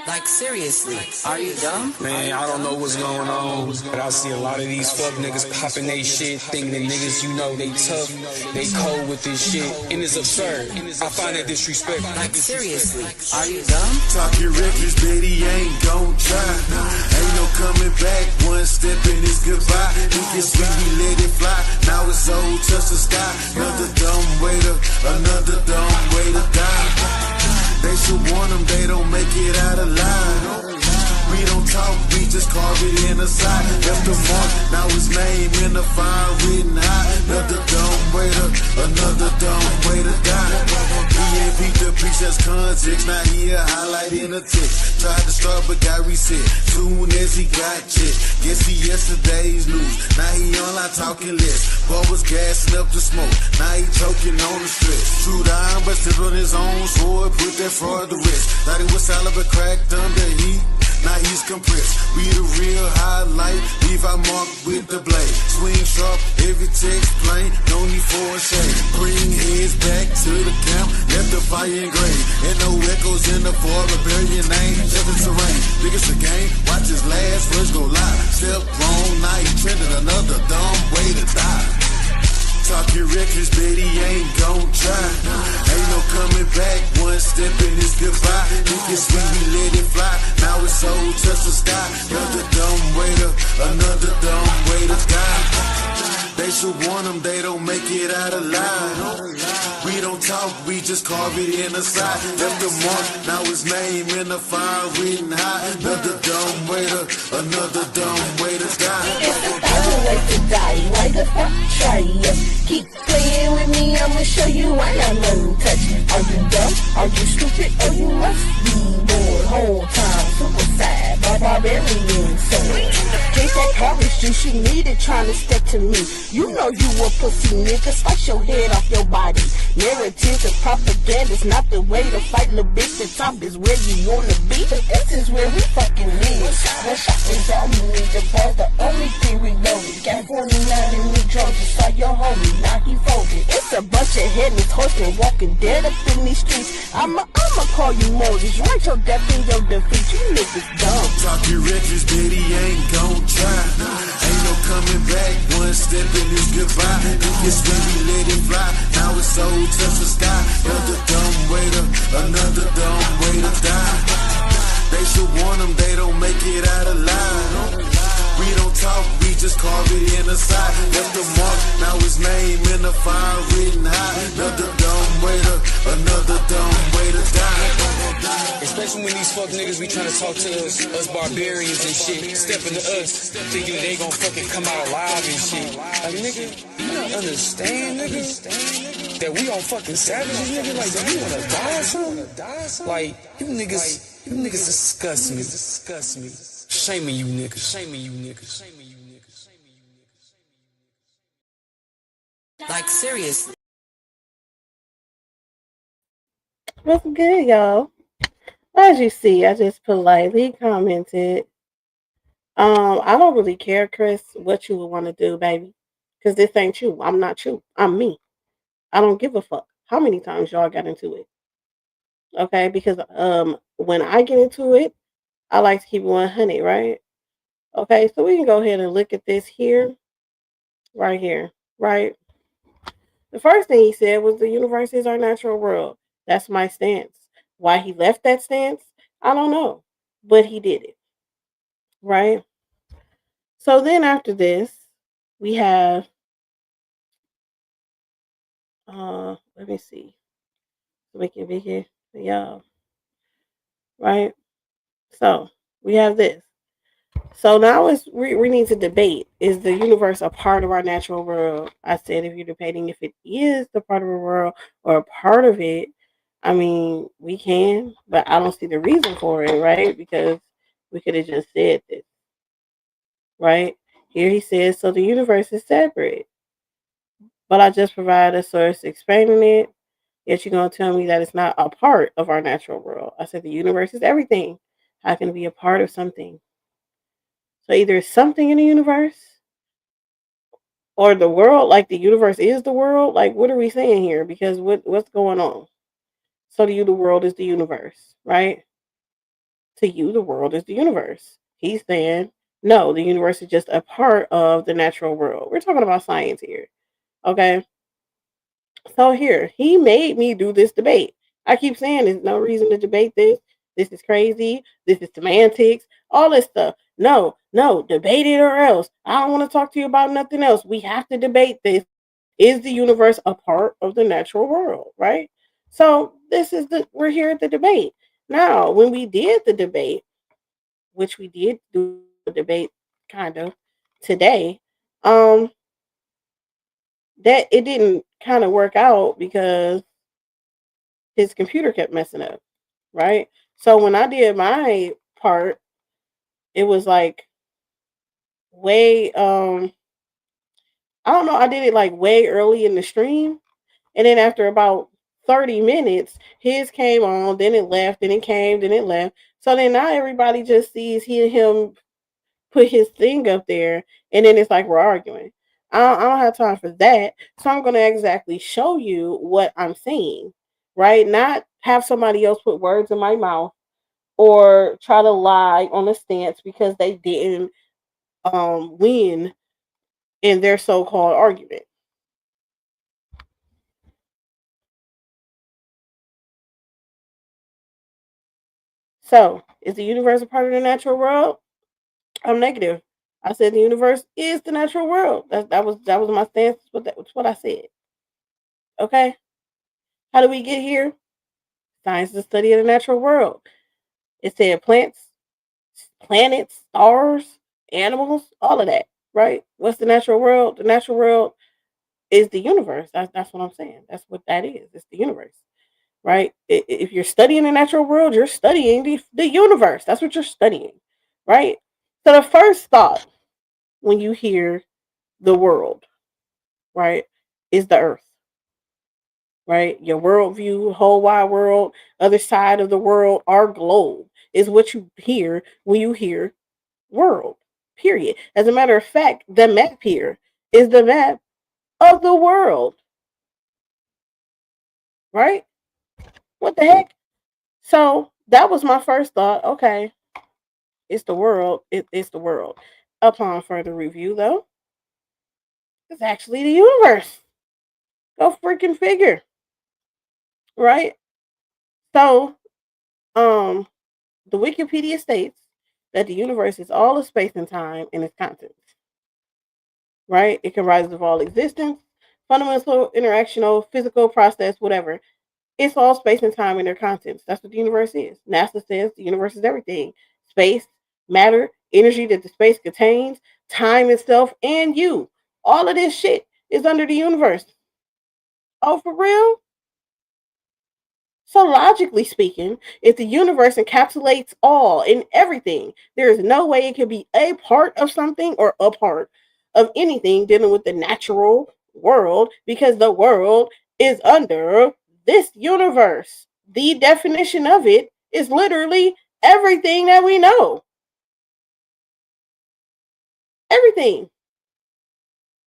Like seriously, are you dumb? Man, I don't know what's going on, but I see a lot of these fuck niggas popping they shit, thinking that niggas, they tough, they cold with this shit, and it's absurd. I find that disrespectful. Like seriously, are you dumb? Talking reckless, Betty ain't gon' try. Ain't no coming back, one step and it's goodbye. Think it's sweet, we let it fly. Now it's old, touch the sky. Another dumb way to die. They should warn them, they don't make it out alive. We don't talk, we just carve it in the side. Left the mark, now his name in the fire written high. Another dumb way to die. He ain't beat the piece as context, now he a highlight in the text. Tried to start but got reset, soon as he got checked. Guess he yesterday's news, now he online talking less. Boy was gassing up the smoke, now he choking on the stress. True down but still on his own sword, put that fraud to rest. Thought he was solid but cracked under heat. Now he's compressed, we the real highlight. Leave our mark with the blade. Swing sharp, every text plain. No need for a shade. Bring heads back to the camp. Left the fire engraved. And no echoes in the floor. Rebellion name, heaven terrain. Biggest the game. Watch his last words go live. Step wrong, now he trending. Another dumb way to die. Talking reckless, Betty ain't gon' try. Ain't no coming back, one step and it's goodbye. Think it's sweet, we let it fly. Now it's old, touch the sky. Another dumb way to die. They should warn them, they don't make it out alive. We don't talk, we just carve it in the side. Left the mark, now his name in the fire written high. Another dumb way to die. It's a thousand ways to die. Why the fuck try ya? Keep playing with me, I'ma show you I am untouched. Are you dumb? Are you stupid? Or you must be bored? Whole time, super sad, barbarian soul. Drink that courage juice, you need it trying to step to me. You know you a pussy nigga, slice your head off your body. Narratives and propaganda's not the way to fight, little bitch. The top is where you wanna be, but this is where we fucking live. What shot is all you need to pause, the only thing we loaded. Got 49 in the drums, you saw your homie, now he folded. It's a bunch of headless horsemen walking dead up in these streets. I'ma call you Moses, write your death in your defeat. You niggas dumb. Talking reckless, Betty ain't gon' try. Ain't no coming back, one step and it's goodbye. Think it's when we let it fly. Now it's old, touch the sky. Another dumb way to die. They should warn them, they don't make it out alive. We don't talk, we just carve it in the side. Left the mark, now his name in the fire written high. Another dumb way to die. Especially when these fuck niggas be trying to talk to us barbarians and shit, stepping to us, thinking that they gon' fucking come out alive and shit. Like, nigga, you don't understand, nigga, that we on fucking savages, nigga. Like, do you wanna die or something? Like, you niggas disgust me. Shaming you niggas. Like seriously. What's good, y'all? As you see, I just politely commented. I don't really care, Chris, what you would want to do, baby. Because this ain't you. I'm not you. I'm me. I don't give a fuck how many times y'all got into it. Okay? Because when I get into it, I like to keep it 100, right? Okay, so we can go ahead and look at this here. Right here. Right? The first thing he said was the universe is our natural world. That's my stance. Why he left that stance, I don't know. But he did it. Right? So then after this, we have, let me see. Make it bigger for y'all. Right? So we have this. So now we need to debate, is the universe a part of our natural world? I said if you're debating if it is the part of the world or a part of it, I mean, we can, but I don't see the reason for it, right? Because we could have just said this, right? Here he says, so the universe is separate. But I just provide a source explaining it, yet you're going to tell me that it's not a part of our natural world. I said the universe is everything. How can it be a part of something? So either it's something in the universe or the world, like the universe is the world. Like, what are we saying here? Because what's going on? So the world is the universe, right? To you, the world is the universe. He's saying, no, the universe is just a part of the natural world. We're talking about science here. Okay. So here, he made me do this debate. I keep saying there's no reason to debate this. This is crazy. This is semantics. All this stuff. No, no, debate it or else. I don't want to talk to you about nothing else. We have to debate this. Is the universe a part of the natural world? Right? So this is we're here at the debate. Now, when we did the debate, which we did do a debate kind of today, um, that it didn't kind of work out because his computer kept messing up, right? So when I did my part, it was like way I don't know, I did it like way early in the stream, and then after about 30 minutes, his came on, then it left, then it came, then it left. So then now everybody just sees him put his thing up there, and then it's like we're arguing. I don't have time for that. So I'm going to exactly show you what I'm saying, right? Not have somebody else put words in my mouth or try to lie on a stance because they didn't win in their so-called argument. So, is the universe a part of the natural world? I'm negative. I said the universe is the natural world. That was my stance. That's what I said. Okay. How do we get here? Science is the study of the natural world. It said plants, planets, stars, animals, all of that, right? What's the natural world? The natural world is the universe. That's what I'm saying. That's what that is. It's the universe, right? If you're studying the natural world, you're studying the universe. That's what you're studying, right? So the first thought when you hear the world, right, is the earth, right? Your worldview, whole wide world, other side of the world, our globe is what you hear when you hear world, period. As a matter of fact, the map here is the map of the world, right? What the heck? So that was my first thought. Okay, it's the world. It's the world. Upon further review, though, it's actually the universe. Go freaking figure, right? So, um, the Wikipedia states that the universe is all of space and time and its contents, right? It comprises of all existence, fundamental, interactional, physical, process, whatever. It's all space and time and their contents. That's what the universe is. NASA says the universe is everything: space, matter, energy that the space contains, time itself, and you. All of this shit is under the universe. Oh, for real? So, logically speaking, if the universe encapsulates all and everything, there is no way it could be a part of something or a part of anything dealing with the natural world because the world is under this universe. The definition of it is literally everything that we know. Everything.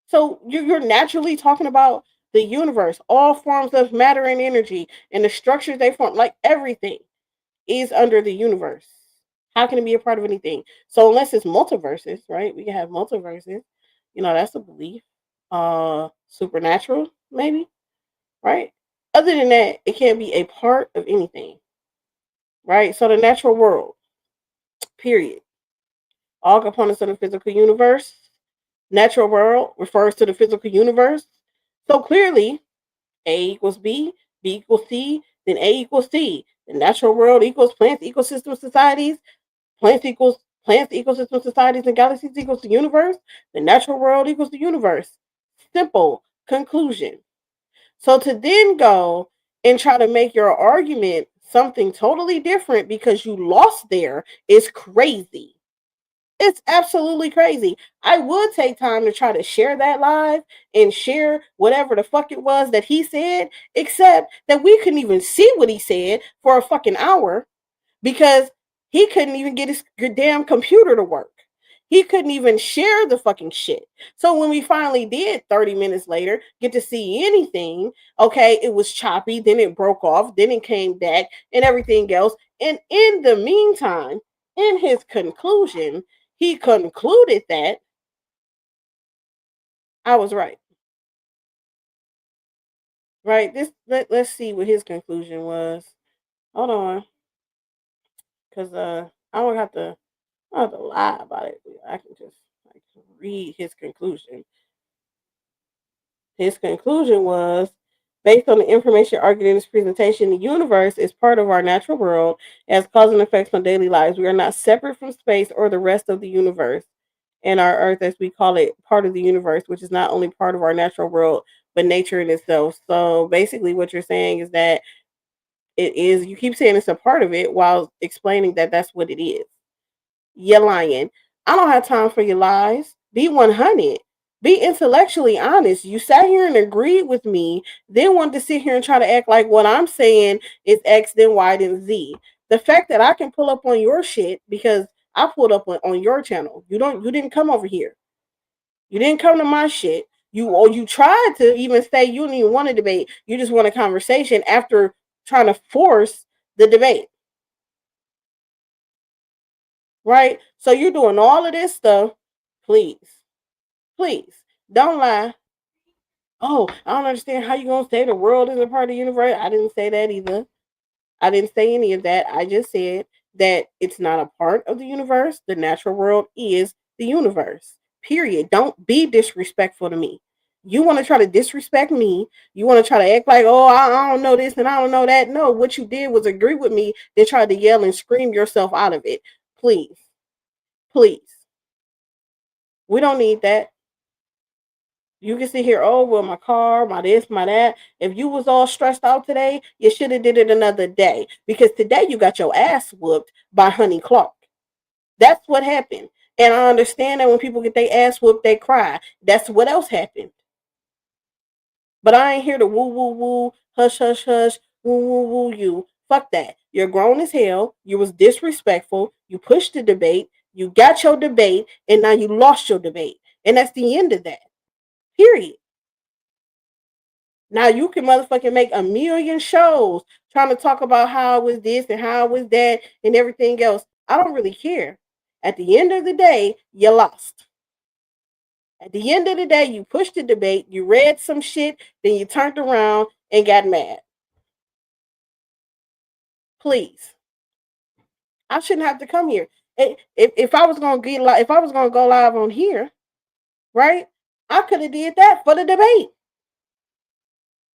So, you're naturally talking about the universe, all forms of matter and energy, and the structures they form, like everything is under the universe. How can it be a part of anything? So unless it's multiverses, right? We can have multiverses. That's a belief. Supernatural, maybe, right? Other than that, it can't be a part of anything, right? So the natural world, period. All components of the physical universe. Natural world refers to the physical universe. So clearly, A equals B equals C, then A equals C. The natural world equals plants, ecosystem societies. Plants, ecosystem societies, and galaxies equals the universe. The natural world equals the universe. Simple conclusion. So to then go and try to make your argument something totally different because you lost there is crazy. It's absolutely crazy. I would take time to try to share that live and share whatever the fuck it was that he said, except that we couldn't even see what he said for a fucking hour because he couldn't even get his damn computer to work. He couldn't even share the fucking shit. So when we finally did 30 minutes later get to see anything, okay, it was choppy, then it broke off, then it came back and everything else. And in the meantime, In his conclusion, he concluded that I was right. Right? Let's see what his conclusion was. Hold on. Cause I don't have to lie about it. I can just like read his conclusion. His conclusion was based on the information argued in this presentation, the universe is part of our natural world as cause and effects on daily lives. We are not separate from space or the rest of the universe. And our earth, as we call it, part of the universe, which is not only part of our natural world, but nature in itself. So basically, what you're saying is that it is, you keep saying it's a part of it while explaining that that's what it is. You're lying. I don't have time for your lies. Be 100. Be intellectually honest. You sat here and agreed with me, then wanted to sit here and try to act like what I'm saying is X, then Y, then Z. The fact that I can pull up on your shit because I pulled up on your channel. You didn't come over here. You didn't come to my shit. You tried to even say you didn't even want to debate. You just want a conversation after trying to force the debate. Right? So you're doing all of this stuff. Please. Please. Don't lie. Oh, I don't understand how you gonna say the world is a part of the universe. I didn't say that either. I didn't say any of that. I just said that it's not a part of the universe. The natural world is the universe. Period. Don't be disrespectful to me. You want to try to disrespect me. You want to try to act like, oh, I don't know this and I don't know that. No, what you did was agree with me, then try to yell and scream yourself out of it. Please. Please. We don't need that. You can sit here, oh, well, my car, my this, my that. If you was all stressed out today, you should have did it another day. Because today you got your ass whooped by Honey Clark. That's what happened. And I understand that when people get their ass whooped, they cry. That's what else happened. But I ain't here to woo, woo, woo, hush, hush, hush, woo, woo, woo you. Fuck that. You're grown as hell. You was disrespectful. You pushed the debate. You got your debate. And now you lost your debate. And that's the end of that. Period. Now you can motherfucking make a million shows trying to talk about how it was this and how it was that and everything else. I don't really care. At the end of the day, you lost. At the end of the day, you pushed the debate, you read some shit, then you turned around and got mad. Please. I shouldn't have to come here. If I was gonna get if I was gonna go live on here, right? I could have did that for the debate.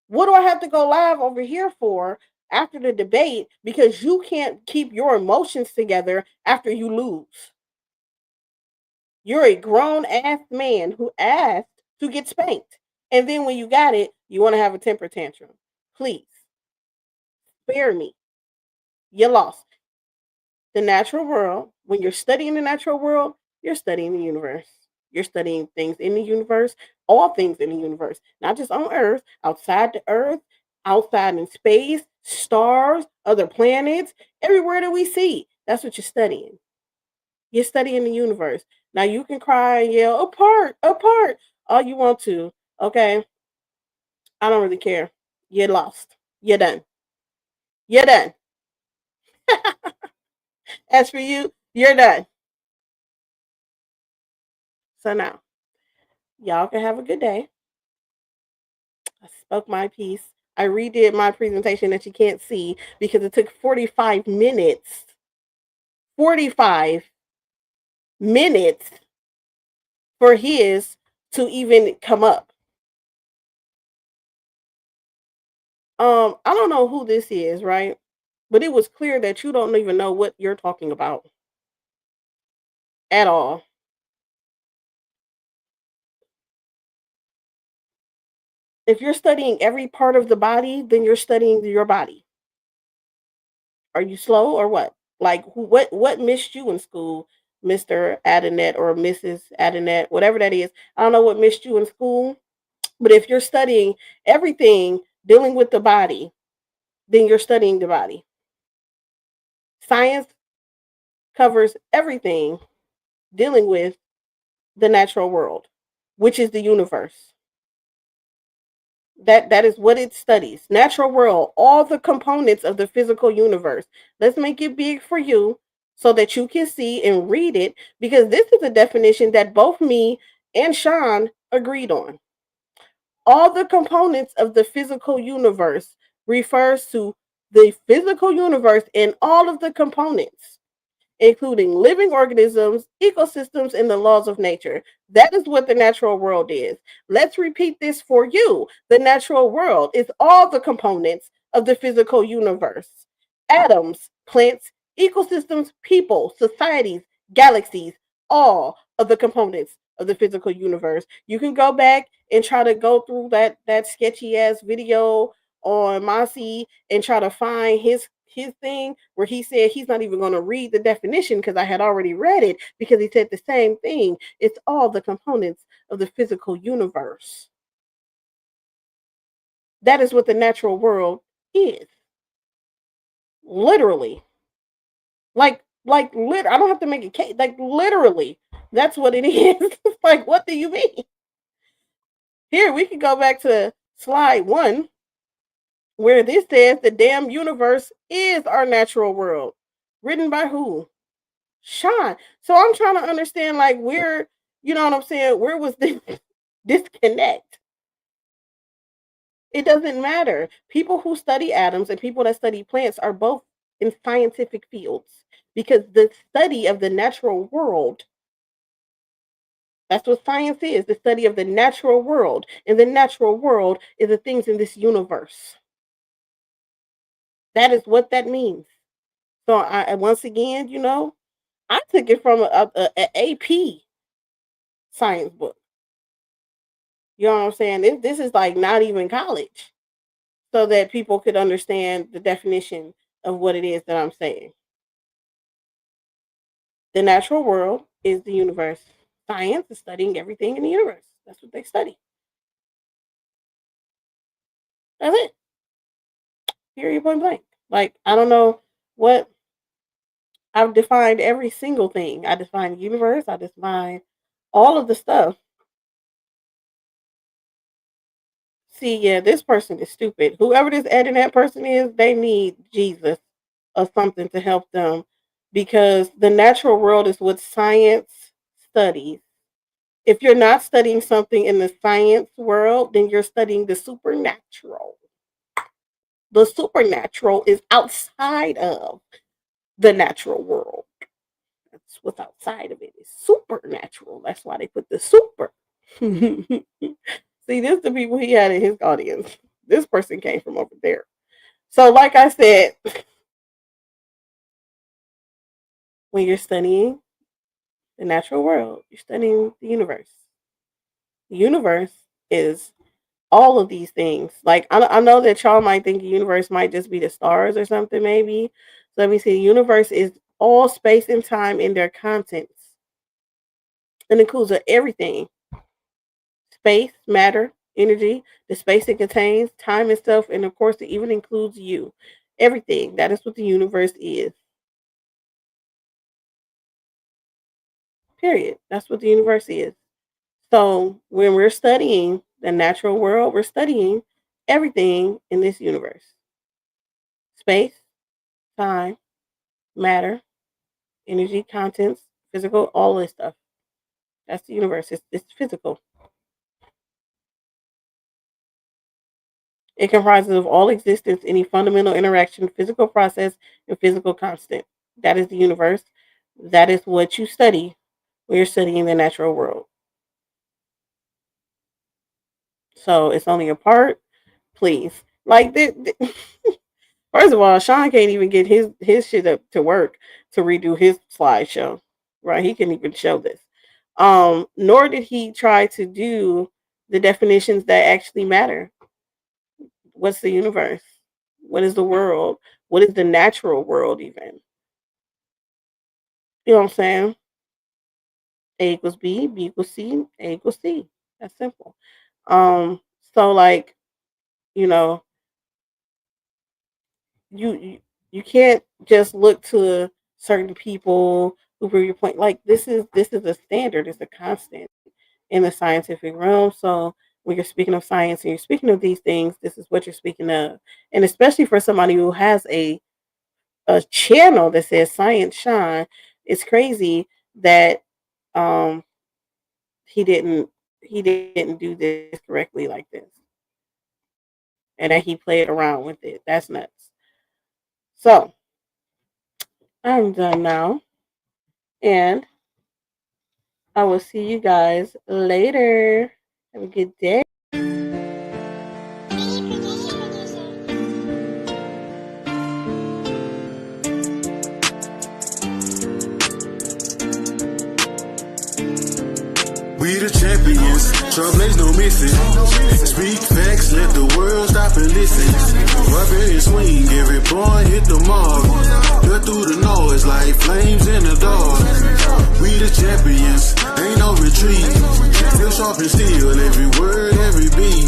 What do I have to go live over here for after the debate? Because you can't keep your emotions together after you lose. You're a grown ass man who asked to get spanked. And then when you got it, you want to have a temper tantrum. Please, spare me. You lost. The natural world, when you're studying the natural world, you're studying the universe. You're studying things in the universe, all things in the universe, not just on Earth, outside the Earth, outside in space, stars, other planets, everywhere that we see. That's what you're studying. You're studying the universe. Now you can cry and yell, apart, apart, all you want to. Okay. I don't really care. You're lost. You're done. You're done. As for you, you're done. So now, y'all can have a good day. I spoke my piece. I redid my presentation that you can't see because it took 45 minutes. 45 minutes for his to even come up. I don't know who this is, right? But it was clear that you don't even know what you're talking about at all. If you're studying every part of the body, then you're studying your body. Are you slow or what? Like what missed you in school, Mr. Adenet or Mrs. Adenet, whatever that is. I don't know what missed you in school, but if you're studying everything dealing with the body, then you're studying the body. Science covers everything dealing with the natural world, which is the universe. That is what it studies. Natural world, all the components of the physical universe. Let's make it big for you so that you can see and read it, because this is a definition that both me and Sean agreed on. All the components of the physical universe refers to the physical universe and all of the components, including living organisms, ecosystems, and the laws of nature. That is what the natural world is. Let's repeat this for you. The natural world is all the components of the physical universe: atoms, plants, ecosystems, people, societies, galaxies, all of the components of the physical universe. You can go back and try to go through that sketchy ass video on Mossy and try to find his thing where he said he's not even going to read the definition because I had already read it, because he said the same thing. It's all the components of the physical universe. That is what the natural world is. Literally. I don't have to make a case. Like literally, that's what it is. Like, what do you mean? Here we can go back to slide 1, where this says the damn universe is our natural world. Written by who? Sean. So I'm trying to understand, like, where, you know what I'm saying? Where was this disconnect? It doesn't matter. People who study atoms and people that study plants are both in scientific fields, because the study of the natural world, that's what science is, the study of the natural world. And the natural world is the things in this universe. That is what that means. So I once again, I took it from a AP science book. You know what I'm saying? This is like not even college, so that people could understand the definition of what it is that I'm saying. The natural world is the universe. Science is studying everything in the universe. That's what they study. That's it. Period, point blank. Like, I don't know what, I've defined every single thing. I defined the universe. I defined all of the stuff. See, yeah, this person is stupid. Whoever this internet person is, they need Jesus or something to help them, because the natural world is what science studies. If you're not studying something in the science world, then you're studying the supernatural. The supernatural is outside of the natural world. That's what's outside of it. It's supernatural. That's why they put the super. See, this is the people he had in his audience. This person came from over there. So, like I said, when you're studying the natural world, you're studying the universe. The universe is all of these things. Like, I know that y'all might think the universe might just be the stars or something, maybe. So let me see. The universe is all space and time in their contents. It includes everything: space, matter, energy, the space it contains, time and stuff, and of course, it even includes you. Everything. That is what the universe is. Period. That's what the universe is. So when we're studying the natural world, we're studying everything in this universe: space, time, matter, energy, contents, physical, all this stuff. That's the universe. It's physical. It comprises of all existence, any fundamental interaction, physical process, and physical constant. That is the universe. That is what you study when you're studying the natural world. So it's only a part, please. Like, first of all, Sean can't even get his shit up to work to redo his slideshow. Right? He can't even show this. Nor did he try to do the definitions that actually matter. What's the universe? What is the world? What is the natural world even? You know what I'm saying? A equals B, B equals C, A equals C. That's simple. Um, so like, you know, you you can't just look to certain people who prove your point. Like, this is a standard, it's a constant in the scientific realm. So when you're speaking of science and you're speaking of these things, this is what you're speaking of. And especially for somebody who has a channel that says Science Shawn. It's crazy that um he didn't do this correctly like this, and that he played around with it. That's nuts. So I'm done now, and I will see you guys later. Have a good day. We the champions, trouble no missing. Speak facts, let the world stop and listen. Barbarian swing, every point hit the mark. Cut through the noise like flames in the dark. We the champions, ain't no retreat. Still sharp and steel, every word, every beat.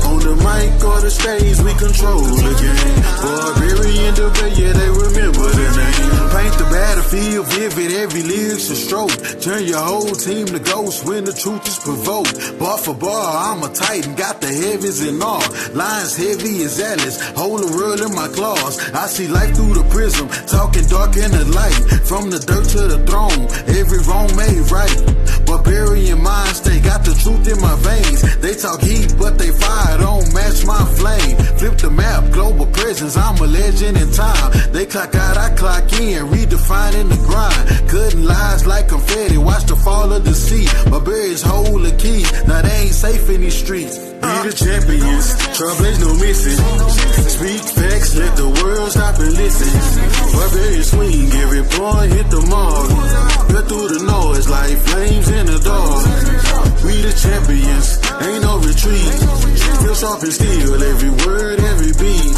On the mic or the stage, we control the game. Barbarian debate, yeah, they remember the name. Paint the battlefield vivid, every lyric's a stroke. Turn your whole team to ghosts when the truth is provoked. Bar for bar, I'm a titan, got the heavies in all. Lines heavy as Atlas, hold the world in my claws. I see life through the prism, talking dark in the light. From the dirt to the throne, every wrong made right. Barbarian mind state, got the truth in my veins. They talk heat, but they fire don't match my flame. Flip the map, global presence, I'm a legend in time. They clock out, I clock in, redefining the grind. Cutting lies like confetti, watch the fall of the sea. Barbarians hold the key, now they ain't safe in these streets. We the champions, trouble ain't no missing. Speak facts, let the world stop and listen. Barbarian swing, every point hit the mark. Cut through the noise like flames in the dark. We the champions, ain't no retreat. Still sharp and steel, every word, every beat.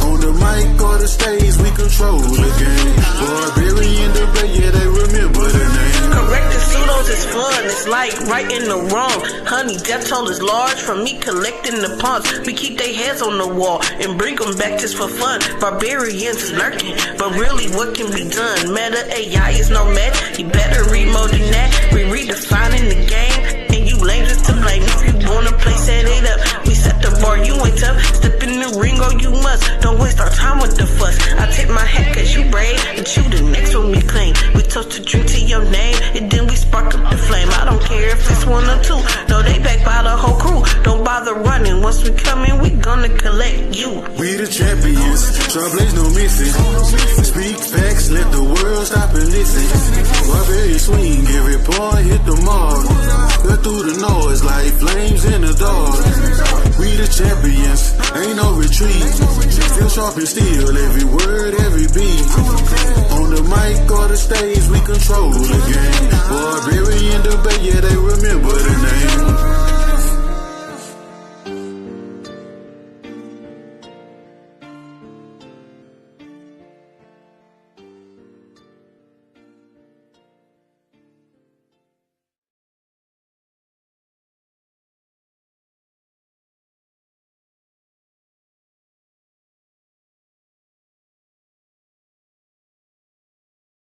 On the mic or the stage, we control the game. Barbarian debate, yeah, they remember the name. Correcting pseudos is fun, it's like righting the wrong. Honey, death toll is large from me collecting the pawns. We keep their heads on the wall and bring them back just for fun. Barbarians is lurking, but really what can be done? Meta AI is no match, you better read more than that. We redefining the game, and you lame just to blame. If you wanna play, set it up. We set the bar, you ain't tough. Step in the ring, oh you must. Don't waste our time with the fuss. I tip my hat cause you brave, and you the next one we claim. We toast to drink to your name, and then we spark up the flame. I don't care if it's one or two, no, they back by the whole crew. Don't bother running, once we come in, we gonna collect you. We the champions, trouble ain't no missing. Speak facts, let the world stop and listen. Barbarian swing, every point hit the mark. Cut through the noise like flames in the dark. We the champions, ain't no retreat. Still sharp and steel, every word, every beat. On the mic or the stage, we control the game. Barbarian debate, yeah, they remember the name.